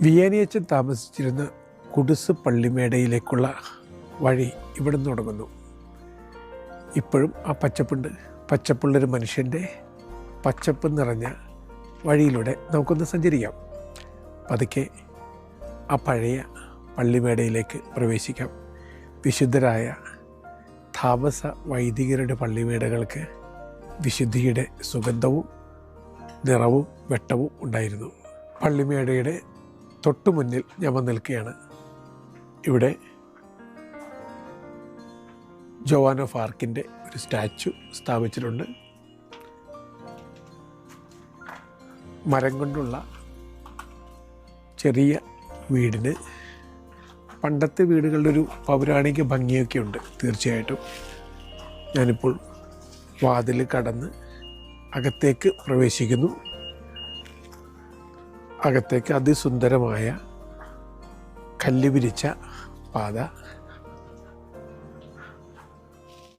വിയാനിയച്ചൻ താമസിച്ചിരുന്ന കുടുസ് പള്ളിമേടയിലേക്കുള്ള വഴി ഇവിടെ നിന്ന് തുടങ്ങുന്നു. ഇപ്പോഴും ആ പച്ചപ്പുണ്ട്. പച്ചപ്പുള്ളൊരു മനുഷ്യൻ്റെ പച്ചപ്പ് നിറഞ്ഞ വഴിയിലൂടെ നമുക്കൊന്ന് സഞ്ചരിക്കാം. പതുക്കെ ആ പഴയ പള്ളിമേടയിലേക്ക് പ്രവേശിക്കാം. വിശുദ്ധരായ താമസ വൈദികരുടെ പള്ളിമേടകൾക്ക് വിശുദ്ധിയുടെ സുഗന്ധവും നിറവും വെട്ടവും ഉണ്ടായിരുന്നു. പള്ളിമേടയുടെ തൊട്ടു മുന്നിൽ ഞാൻ വന്ന് നിൽക്കുകയാണ്. ഇവിടെ ജോവാൻ ഓഫ് ആർക്കിൻ്റെ ഒരു സ്റ്റാച്ചു സ്ഥാപിച്ചിട്ടുണ്ട്. മരം കൊണ്ടുള്ള ചെറിയ വീടിന് പണ്ടത്തെ വീടുകളുടെ ഒരു പൗരാണിക ഭംഗിയൊക്കെ ഉണ്ട്. തീർച്ചയായിട്ടും ഞാനിപ്പോൾ വാതിൽ കടന്ന് അകത്തേക്ക് പ്രവേശിക്കുന്നു. അകത്തേക്ക് അതിസുന്ദരമായ കല്ല് വിരിച്ച പാത,